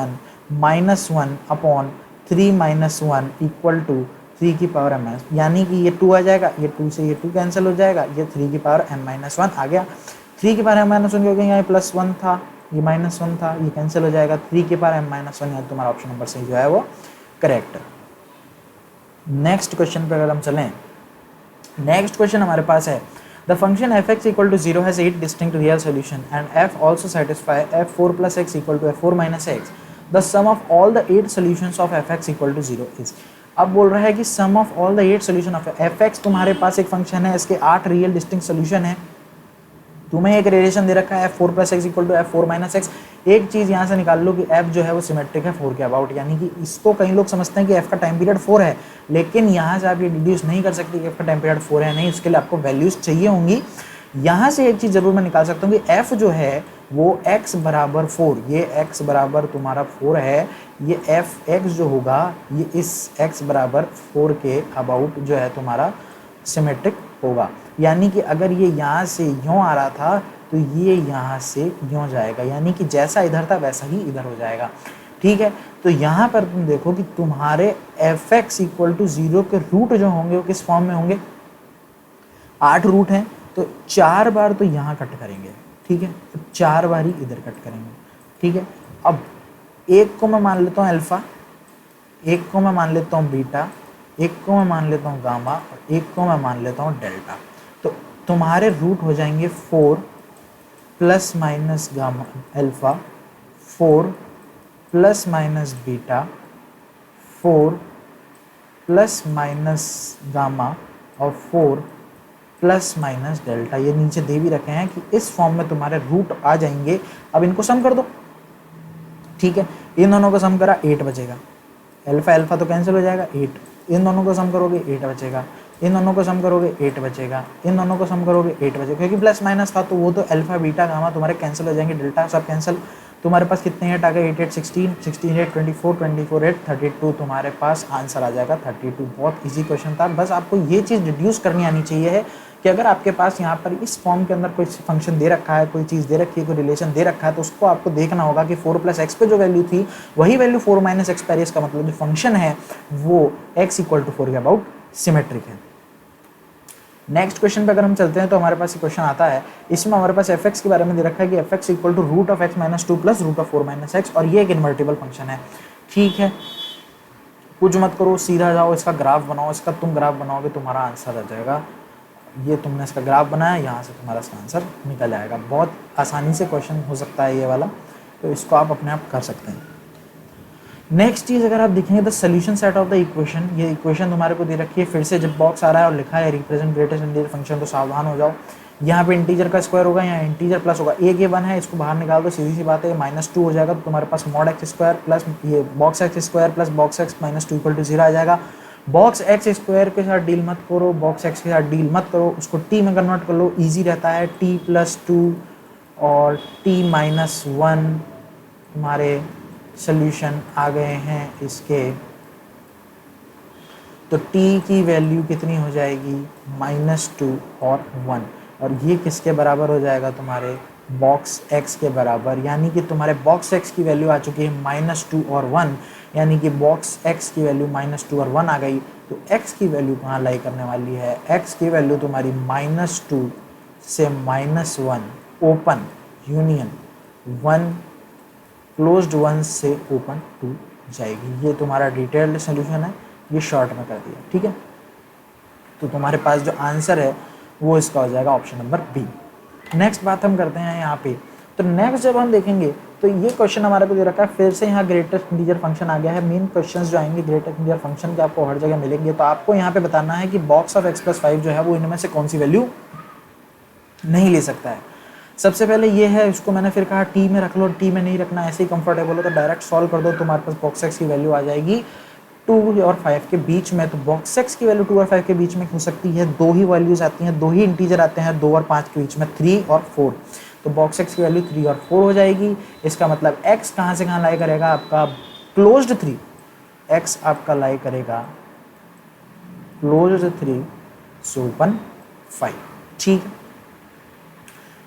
1 upon 3 minus 1 equal to 3 की पावर m माइनस, यानी कि ये 2 आ जाएगा, ये 2 से ये 2 कैंसिल हो जाएगा, ये 3 की पावर m माइनस 1 आ गया। 3 की पावर m माइनस 1 क्योंकि यहाँ प्लस 1 था, ये माइनस 1 था, ये कैंसिल हो जाएगा, 3 की पावर m माइनस 1, यहाँ तुम्हारा ऑप्शन नंबर सही जो है वो करेक्ट। नेक्स्ट क्वेश्चन पे अगर हम चलें, नेक्स्ट क्वेश्चन हमारे पास है the function f(x) equal to 0 has 8 distinct real solution and f also satisfy f4 plus x equal to f4 minus x. The sum of all the 8 solutions of f(x) equal to 0 is. अब बोल रहा है कि sum of all the 8 solution of f(x) तुम्हारे पास एक function है, इसके 8 real distinct solution है। तुम्हें एक रिलेशन दे रखा है f4 plus X equal to f4 minus X. एक चीज़ यहाँ से निकाल लो कि f जो है वो सिमेट्रिक है 4 के अबाउट, यानी कि इसको कई लोग समझते हैं कि f का टाइम पीरियड 4 है, लेकिन यहाँ से आप ये डिड्यूस नहीं कर सकते कि f का टाइम पीरियड 4 है, नहीं, उसके लिए आपको वैल्यूज़ चाहिए होंगी। यहाँ से एक चीज़ ज़रूर मैं निकाल सकता हूँ कि f जो है वो x बराबर 4, ये x बराबर तुम्हारा 4 है, ये f(x) जो होगा ये इस x बराबर 4 के अबाउट जो है तुम्हारा सिमेट्रिक होगा। यानी कि अगर ये यहाँ से यूँ आ रहा था तो ये यहाँ से यूँ जाएगा, यानी कि जैसा इधर था वैसा ही इधर हो जाएगा, ठीक है। तो यहाँ पर तुम देखो कि तुम्हारे f(x) इक्वल टू 0 के रूट जो होंगे वो किस फॉर्म में होंगे, 8 रूट हैं, तो 4 बार तो यहाँ कट करेंगे, ठीक है, तो 4 बार ही इधर कट करेंगे, ठीक है। अब एक को मैं मान लेता हूँ अल्फ़ा, एक को मैं मान लेता हूँ बीटा, एक को मैं मान लेता हूँ गामा, और एक को मैं मान लेता हूँ डेल्टा। तो तुम्हारे रूट हो जाएंगे 4 plus minus gamma alpha, 4 plus minus beta, 4 plus minus gamma, और 4 प्लस माइनस डेल्टा। ये नीचे दे भी रखे हैं कि इस फॉर्म में तुम्हारे रूट आ जाएंगे। अब इनको सम कर दो, ठीक है, इन दोनों को सम करा 8 बचेगा, अल्फ़ा अल्फ़ा तो कैंसिल हो जाएगा 8, इन दोनों को सम करोगे 8 बचेगा, इन दोनों को सम करोगे 8 बचेगा, इन दोनों को सम करोगे 8 बचेगा, क्योंकि प्लस माइनस था तो वो तो अल्फा बीटा गामा तुम्हारे कैंसिल हो जाएंगे, डेल्टा सब कैंसिल। तुम्हारे पास कितने 8 आ गए, 8 8 16, 16 8 24, 24 8 32, तुम्हारे पास आंसर आ जाएगा 32। बहुत इजी क्वेश्चन था, बस आपको ये चीज़ डिड्यूस करनी आनी चाहिए है कि अगर आपके पास यहाँ पर इस फॉर्म के अंदर कोई फंक्शन दे रखा है, कोई चीज़ दे रखी है, कोई रिलेशन दे रखा है, तो उसको आपको देखना होगा कि 4 + x पे जो वैल्यू थी वही वैल्यू 4 - x पर, इसका मतलब जो फंक्शन है वो x = 4 के अबाउट सिमेट्रिक है। नेक्स्ट क्वेश्चन पे अगर हम चलते हैं तो हमारे पास ये क्वेश्चन आता है, इसमें हमारे पास fx के बारे में दे रखा है कि fx = √(x - 2) + √(4 - x), और ये एक इन्वर्टिबल फंक्शन है। ठीक है, कुछ मत करो, सीधा जाओ, इसका ग्राफ बनाओ, इसका तुम ग्राफ बनाओगे तुम्हारा आंसर आ जाएगा। ये तुमने इसका ग्राफ बनाया, यहाँ से तुम्हारा इसका आंसर निकल आएगा। बहुत आसानी से क्वेश्चन हो सकता है ये वाला, तो इसको आप अपने आप कर सकते हैं। नेक्स्ट चीज़ अगर आप देखेंगे the solution set of the equation, ये इक्वेशन तुम्हारे को दे रखी है, फिर से जब बॉक्स आ रहा है और लिखा है रिप्रेजेंट ग्रेटेस्ट इंटीजर फंक्शन, तो सावधान हो जाओ। यहाँ पे इंटीजर का स्क्वायर होगा, यहाँ इंटीजर प्लस होगा, एक ये 1 है, इसको बाहर निकाल दो, सीधी सी बात है, -2 हो जाएगा, तो तुम्हारे पास mod x² प्लस ये box x² plus box x - 2 = 0 आ जाएगा। बॉक्स x² के साथ डील मत करो, बॉक्स x के साथ डील मत करो, उसको t में कन्वर्ट कर लो, ईजी रहता है। t + 2 और t - 1 तुम्हारे सोल्यूशन आ गए हैं इसके, तो t की वैल्यू कितनी हो जाएगी, -2 और 1, और ये किसके बराबर हो जाएगा, तुम्हारे बॉक्स x के बराबर, यानी कि तुम्हारे बॉक्स x की वैल्यू आ चुकी है -2 और 1, यानी कि बॉक्स x की वैल्यू -2 और 1 आ गई। तो x की वैल्यू कहाँ लाई करने वाली है, x की वैल्यू तुम्हारी -2 से -1 ओपन यूनियन 1 क्लोज्ड 1 से ओपन 2 जाएगी। ये तुम्हारा डिटेल्ड सोल्यूशन है, ये शॉर्ट में कर दिया। ठीक है, तो तुम्हारे पास जो आंसर है वो इसका हो जाएगा ऑप्शन नंबर बी। नेक्स्ट बात हम करते हैं यहाँ पे, तो नेक्स्ट जब हम देखेंगे तो ये क्वेश्चन हमारे को दे रखा है, फिर से यहाँ ग्रेटेस्ट इंटीजर फंक्शन आ गया है। मेन क्वेश्चंस जो आएंगे ग्रेटेस्ट इंटीजर फंक्शन के आपको हर जगह मिलेंगे, तो आपको यहाँ पे बताना है कि बॉक्स ऑफ x + 5 जो है वो इनमें से कौन सी वैल्यू नहीं ले सकता है। सबसे पहले ये है, इसको मैंने फिर कहा टी में रख लो, टी में नहीं रखना, ऐसे ही कंफर्टेबल हो तो डायरेक्ट सॉल्व कर दो, तुम्हारे पास बॉक्स x की वैल्यू आ जाएगी 2 और 5 के बीच में। तो बॉक्स x की वैल्यू 2 और 5 के बीच में हो सकती है, दो ही वैल्यूज आती हैं, दो ही इंटीजर आते हैं 2 और 5 के बीच में, 3 और 4। तो बॉक्स x की वैल्यू 3 और 4 हो जाएगी। इसका मतलब x कहाँ से कहाँ लाई करेगा, आपका क्लोज्ड 3, x आपका लाई करेगा क्लोज्ड 3 से ओपन 5। ठीक है,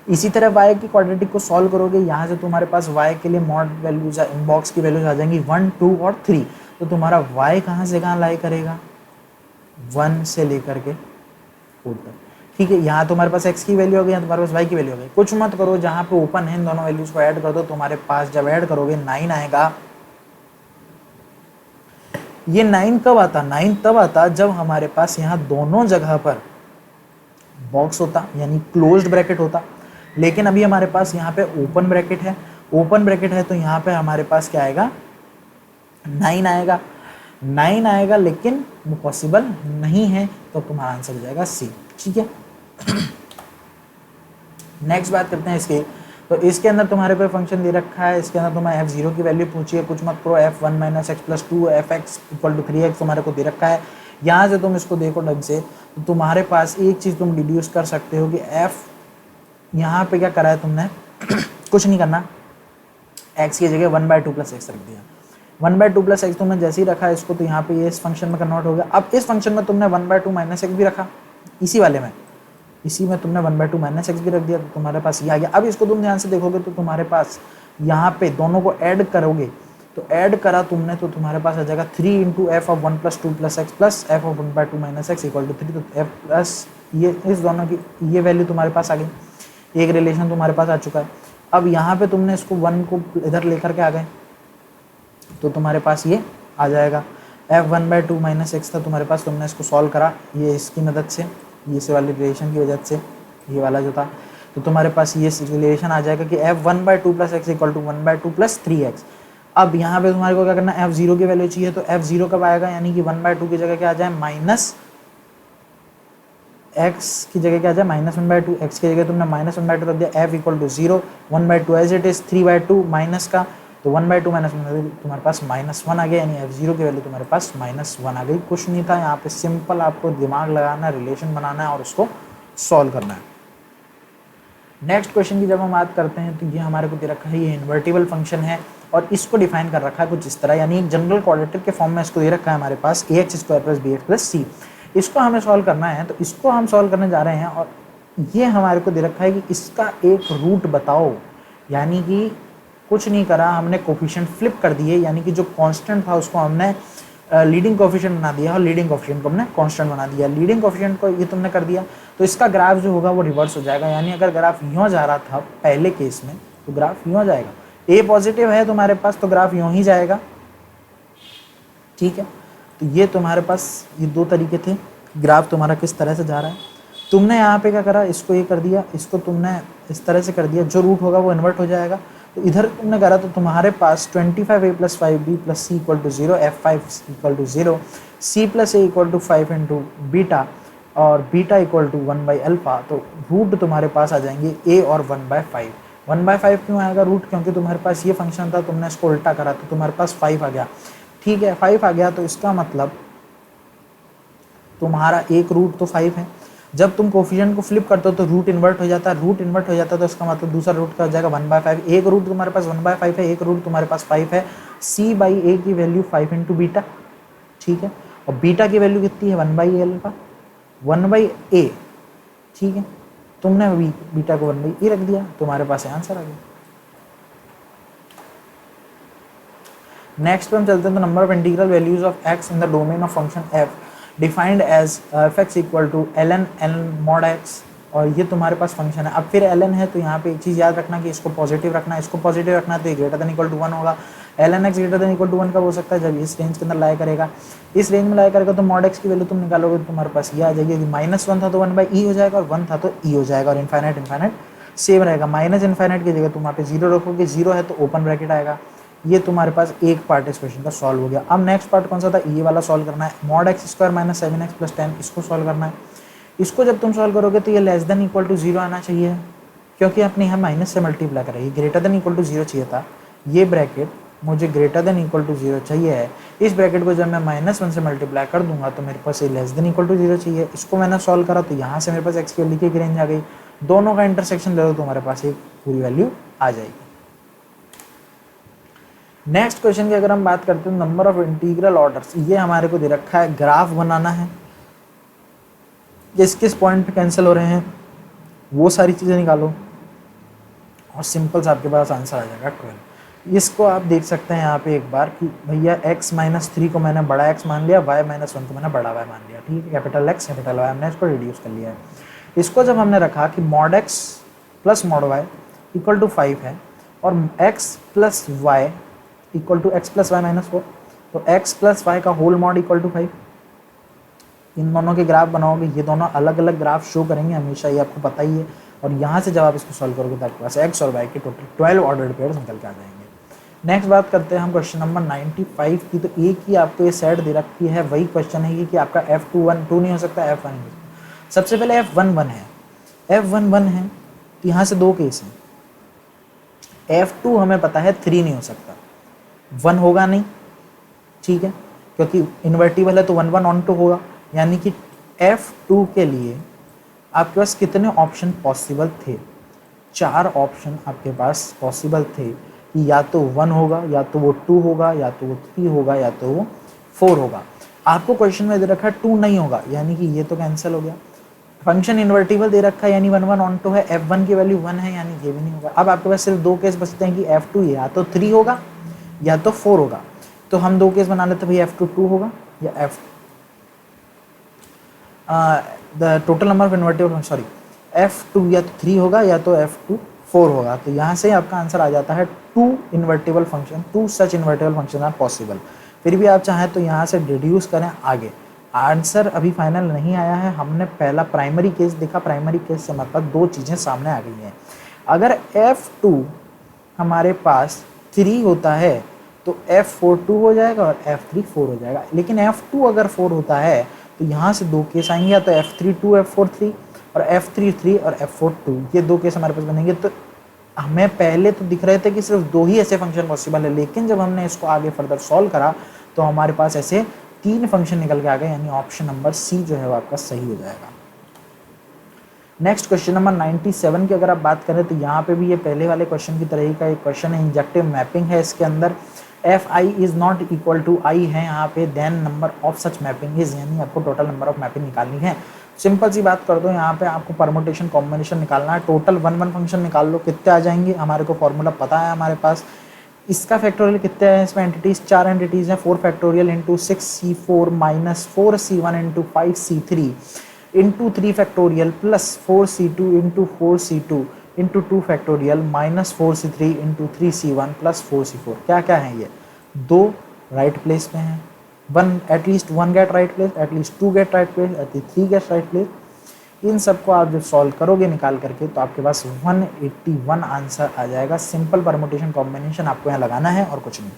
इसी तरह y की क्वाड्रेटिक को सॉल्व करोगे, यहाँ से तुम्हारे पास y के लिए मॉड वैल्यूज बॉक्स की वैल्यूज आ जाएंगी 1 2 और 3। तो तुम्हारा y कहाँ से कहाँ लाई करेगा, 1 से लेकर के 4 तक। ठीक है, यहाँ तुम्हारे पास x की वैल्यू हो गई, यहाँ तुम्हारे पास y की वैल्यू हो गई। कुछ मत करो, जहाँ पे ओपन है इन दोनों वैल्यूज को ऐड कर दो, तुम्हारे पास जब ऐड करोगे 9 आएगा। ये 9 कब आता, 9 तब आता जब हमारे पास यहाँ दोनों जगह पर बॉक्स होता, यानी क्लोज्ड ब्रैकेट होता। लेकिन अभी हमारे पास यहाँ पे ओपन ब्रैकेट है, ओपन ब्रैकेट है, तो यहाँ पे हमारे पास क्या आएगा, 9 आएगा, 9 आएगा, लेकिन वो पॉसिबल नहीं है, तो तुम्हारा आंसर हो जाएगा सी। ठीक है, नेक्स्ट बात करते हैं इसके, तो इसके अंदर तुम्हारे पे फंक्शन दे रखा है, इसके अंदर तुम्हें f0 की वैल्यू पूछी है, कुछ मत करो, f1 - x + 2 fx = 3x तुम्हारे को दे रखा है। यहाँ से तुम इसको देखो ढंग से, तो तुम्हारे पास एक चीज़ तुम डिड्यूस कर सकते हो कि f यहाँ पे क्या करा है तुमने कुछ नहीं करना, x की जगह 1/2 + x रख दिया, 1/2 + x तुमने जैसे ही रखा है इसको, तो यहाँ पे ये इस फंक्शन में कन्वर्ट हो गया। अब इस फंक्शन में तुमने 1/2 - x भी रखा, इसी वाले में, इसी में तुमने 1/2 - x भी रख दिया, तो तुम्हारे पास ये आ गया। अब इसको तुम ध्यान से देखोगे तो तुम्हारे पास यहाँ पे दोनों को ऐड करोगे, तो ऐड करा तुमने तो तुम्हारे पास आ जाएगा 3 × f of 1 + 2 + x plus f of 1/2 - x = 3। तो f प्लस ये इस दोनों की ये वैल्यू तुम्हारे पास आ गई, एक रिलेशन तुम्हारे पास आ चुका है। अब यहाँ पे तुमने इसको 1 को इधर लेकर के आ गए, तो तुम्हारे पास ये आ जाएगा f 1/2 - x था तुम्हारे पास, तुमने इसको सॉल्व करा ये इसकी मदद से, ये इस वाले रिलेशन की वजह से, ये वाला जो था, तो तुम्हारे पास ये रिलेशन आ जाएगा कि f 1/2 + x = 1/2 + 3x। अब यहाँ पे तुम्हारे को क्या करना है, f0 की वैल्यू चाहिए, तो f0 कब आएगा, यानी कि 1/2 की जगह क्या आ जाए, x की जगह क्या आ जाए, -1/2, x की जगह तुमने -1/2 रख दिया, f = 0, 1/2 as it is, 3/2 minus का तो 1/2 माइनस वन तुम्हारे पास -1 आ गया, यानी f0 की वैल्यू तुम्हारे पास -1 आ गई। कुछ नहीं था यहाँ पे, सिंपल आपको दिमाग लगाना है, रिलेशन बनाना है और उसको सॉल्व करना है। नेक्स्ट क्वेश्चन की जब हम बात करते हैं तो ये हमारे को दे रखा है, ये इन्वर्टिबल फंक्शन है और इसको डिफाइन कर रखा है कुछ इस तरह, यानी एक जनरल क्वाड्रेटिक के फॉर्म में इसको दे रखा है हमारे पास ax² + bx + c। इसको हमें सॉल्व करना है, तो इसको हम सॉल्व करने जा रहे हैं और ये हमारे को दे रखा है कि इसका एक रूट बताओ, यानी कि कुछ नहीं करा हमने, कोफिशिएंट फ्लिप कर दिए, यानी कि जो कांस्टेंट था उसको हमने लीडिंग कोफिशिएंट बना दिया और लीडिंग कोफिशिएंट को हमने कांस्टेंट बना दिया। लीडिंग कोफिशिएंट को ये तुमने कर दिया तो इसका ग्राफ जो होगा वो रिवर्स हो जाएगा, यानी अगर ग्राफ यूँ जा रहा था पहले केस में तो ग्राफ यूँ जाएगा। ए पॉजिटिव है तुम्हारे पास तो ग्राफ यूँ ही जाएगा, ठीक है। तो ये तुम्हारे पास ये दो तरीके थे, ग्राफ तुम्हारा किस तरह से जा रहा है। तुमने यहाँ पे क्या करा, इसको ये कर दिया, इसको तुमने इस तरह से कर दिया, जो रूट होगा वो इन्वर्ट हो जाएगा। तो इधर तुमने करा तो तुम्हारे पास 25a + 5b + c = 0, f5 = 0, c + a = 5 × beta और बीटा = 1/α। तो रूट तुम्हारे पास आ जाएंगे a और 1/5। 1/5 क्यों आएगा रूट, क्योंकि तुम्हारे पास ये फंक्शन था, तुमने इसको उल्टा करा तो तुम्हारे पास 5 आ गया, ठीक है। 5 आ गया तो इसका मतलब तुम्हारा एक रूट तो 5 है। जब तुम कोफिशिएंट को फ्लिप करते हो तो रूट इन्वर्ट हो जाता है, रूट इन्वर्ट हो जाता है तो इसका मतलब दूसरा रूट का हो जाएगा 1/5। एक रूट तुम्हारे पास 1/5 है, एक रूट तुम्हारे पास 5 है। c/a की वैल्यू 5 × बीटा, ठीक है, और बीटा की वैल्यू कितनी है 1/α, 1/a, ठीक है। तुमने बीटा को 1/a रख दिया, तुम्हारे पास आंसर आ गया। नेक्स्ट पे हम चलते हैं, तो number of integral values of x in the domain of function f defined as fx = ln n mod x, और ये तुम्हारे पास फंक्शन है। अब फिर ln है तो यहाँ पे एक चीज़ याद रखना कि इसको पॉजिटिव रखना है, इसको पॉजिटिव रखना है तो ये > 1 होगा। ln x > 1 कब हो सकता है, जब इस रेंज के अंदर लाया करेगा, इस रेंज में लाया करेगा तो mod x की वैल्यू तुम निकालोगे तो तुम्हारे पास ये आ जाएगी कि -1 था तो 1/e हो जाएगा और 1 था तो e हो जाएगा और इनफाइनाइट सेम रहेगा। -∞ की जगह तुम वहाँ पे 0 रखोगे, 0 है तो ओपन ब्रैकेट आएगा। ये तुम्हारे पास एक पार्ट इस क्वेश्चन का सॉल्व हो गया। अब नेक्स्ट पार्ट कौन सा था, ये वाला सॉल्व करना है। mod x² - 7x + 10 इसको सॉल्व करना है। इसको जब तुम सॉल्व करोगे तो ये <= 0 आना चाहिए, क्योंकि अपने यहाँ माइनस से मल्टीप्लाई करा, ये > 0 चाहिए था। ये ब्रैकेट मुझे > 0 चाहिए है, इस ब्रैकेट को जब मैं -1 से मल्टीप्लाई कर दूंगा तो मेरे पास ये <= 0 चाहिए। इसको मैंने सॉल्व करा तो यहाँ से मेरे पास x की वैल्यू की रेंज आ गई, दोनों का इंटरसेक्शन ले लो तो तुम्हारे पास एक पूरी वैल्यू आ जाएगी। नेक्स्ट क्वेश्चन की अगर हम बात करते हैं, नंबर ऑफ इंटीग्रल ऑर्डर्स, ये हमारे को दे रखा है, ग्राफ बनाना है, किस किस पॉइंट पे कैंसिल हो रहे हैं वो सारी चीज़ें निकालो और सिंपल सा आपके पास आंसर आ जाएगा 12। इसको आप देख सकते हैं यहाँ पे एक बार कि भैया x - 3 को मैंने बड़ा x मान लिया, y - 1 को मैंने बड़ा y मान लिया, ठीक है, कैपिटल X कैपिटल Y, हमने इसको रिड्यूस कर लिया है। इसको जब हमने रखा कि mod x + mod y = 5 है और x + y = x + y - 4, तो x + y का होल मॉड = 5। इन दोनों के ग्राफ बनाओगे, ये दोनों अलग अलग ग्राफ शो करेंगे हमेशा, ये आपको पता ही है। और यहाँ से जब आप इसको सॉल्व करोगे तो आपके पास x और y के टोटल 12 ऑर्डर्ड पेयर्स निकल के आ जाएंगे। नेक्स्ट बात करते हैं हम क्वेश्चन नंबर 95 की। तो एक ही आपको ये सेट दे रखी है, वही क्वेश्चन है कि आपका F2 2 नहीं हो सकता, F1 नहीं हो सकता। सबसे पहले F11 है, F11 है तो यहाँ से दो केस हैं। F2 हमें पता है 3 नहीं हो सकता, 1 होगा नहीं, ठीक है, क्योंकि इन्वर्टिबल है तो 1 1 ऑन 2 होगा, यानी कि F2 के लिए आपके पास कितने ऑप्शन पॉसिबल थे, 4 ऑप्शन आपके पास पॉसिबल थे कि या तो 1 होगा, या तो वो 2 होगा, या तो वो 3 होगा, या तो वो 4 होगा। आपको क्वेश्चन में दे रखा है 2 नहीं होगा, यानी कि ये तो कैंसिल हो गया। फंक्शन इन्वर्टिबल दे रखा है यानी 1 1 ऑन 2 है, F1 की वैल्यू 1 है यानी ये भी नहीं होगा। अब आपके पास सिर्फ दो केस बचते हैं कि F2 या तो 3 होगा या तो 4 होगा। तो हम दो केस बना लेते हैं, भैया F2 2 होगा या the total number of invertible, sorry F2 या तो 3 होगा या तो F2 4 होगा। तो यहाँ से आपका आंसर आ जाता है 2 invertible function, 2 such invertible function are possible. फिर भी आप चाहें तो यहाँ से डिड्यूस करें आगे। आंसर अभी फाइनल नहीं आया है, हमने पहला प्राइमरी केस देखा, प्राइमरी केस से मतलब दो चीज़ें सामने आ गई हैं। अगर F2 हमारे पास 3 होता है तो F4 2 हो जाएगा और F3 4 हो जाएगा, लेकिन F2 अगर 4 होता है तो यहाँ से दो केस आएंगे, या तो F3 2 F4 3 और F3 3 और F4 2, ये दो केस हमारे पास बनेंगे। तो हमें पहले तो दिख रहे थे कि सिर्फ 2 ही ऐसे फंक्शन पॉसिबल है, लेकिन जब हमने इसको आगे फर्दर सॉल्व करा तो हमारे पास ऐसे 3 फंक्शन निकल के आ गए, यानी ऑप्शन नंबर सी जो है वो आपका सही हो जाएगा। नेक्स्ट क्वेश्चन नंबर 97 की अगर आप बात करें तो यहाँ पे भी ये पहले वाले क्वेश्चन की तरह ही का एक क्वेश्चन है, इंजेक्टिव मैपिंग है इसके अंदर। F i is not equal to i है यहाँ पे, then number of such mapping is, यानी आपको टोटल नंबर ऑफ मैपिंग निकालनी है। सिंपल सी बात कर दो, यहाँ पे आपको परमुटेशन कॉम्बिनेशन निकालना है। टोटल 1 फंक्शन निकाल लो, कितने आ जाएंगे, हमारे को फॉर्मूला पता है हमारे पास। इसका फैक्टोरियल कितने हैं इसमें एंटिटीज, 4 एंटिटीज हैं। 4 factorial into 6c4 minus 4c1 into 5c3 into 3 factorial plus 4c2 into 4c2 into 2 factorial minus 4c3 into 3c1 plus 4c4। क्या क्या है ये, 2 राइट प्लेस में है, 1 at least 1 get right place, at least 2 get right place, at least 3 get right place. इन सबको आप जब सॉल्व करोगे निकाल करके तो आपके पास 181 आंसर आ जाएगा। सिंपल परमुटेशन कॉम्बिनेशन आपको यहाँ लगाना है और कुछ नहीं।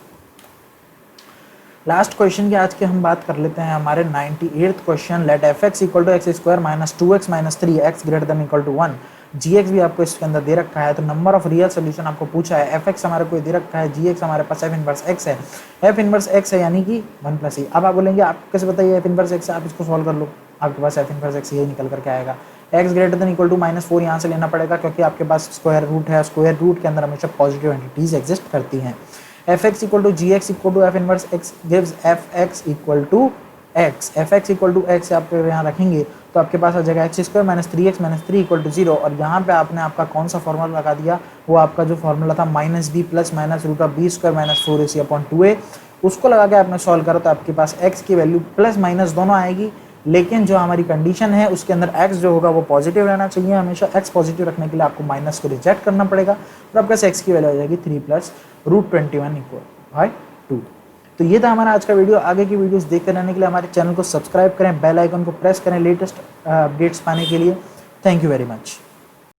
लास्ट क्वेश्चन की आज के हम बात कर लेते हैं हमारे 98th question. Let F x equal to X square minus 2x minus 3 X greater than equal to 1। G X भी आपको इसके अंदर दे रखा है, तो नंबर ऑफ रियल सोल्यूशन आपको पूछा है। एफ एक्स हमारे को दे रखा है, जी एक्स हमारे पास एफ इनवर्स एक्स है। एफ इनवर्स एक्स है यानी कि 1 प्लस ई। अब आप बोलेंगे आप कैसे बताइए एफ इनवर्स एक्स है, आप इसको सॉल्व कर लो, आपके पास एफ इनवर्स एक्स ये निकल करके आएगा। X greater than equal to -4 यहाँ से लेना पड़ेगा, क्योंकि आपके पास स्क्वायर रूट है, स्क्वायर रूट के अंदर हमेशा पॉजिटिव एंटिटीज एग्जिस्ट करती हैं। F x equal to G X equal to F inverse X gives F x equal to X. F x equal to X आप यहाँ रखेंगे तो आपके पास आ जाएगा X square minus 3x minus 3 equal to 0। और यहाँ पे आपने आपका कौन सा फॉर्मूला लगा दिया, वो आपका जो फॉर्मूला था minus B plus minus root of B square minus 4ac upon 2a, उसको लगा के आपने सॉल्व करा तो आपके पास x की वैल्यू प्लस माइनस दोनों आएगी। लेकिन जो हमारी कंडीशन है उसके अंदर x जो होगा वो पॉजिटिव रहना चाहिए। हमेशा x पॉजिटिव रखने के लिए आपको माइनस को रिजेक्ट करना पड़ेगा और आपके पास x की वैल्यू आ जाएगी 3 प्लस रूट 21 इक्वल बाय 2। तो ये था हमारा आज का वीडियो। आगे की वीडियोस देखते रहने के लिए हमारे चैनल को सब्सक्राइब करें, बेल आइकन को प्रेस करें लेटेस्ट अपडेट्स पाने के लिए। Thank you very much.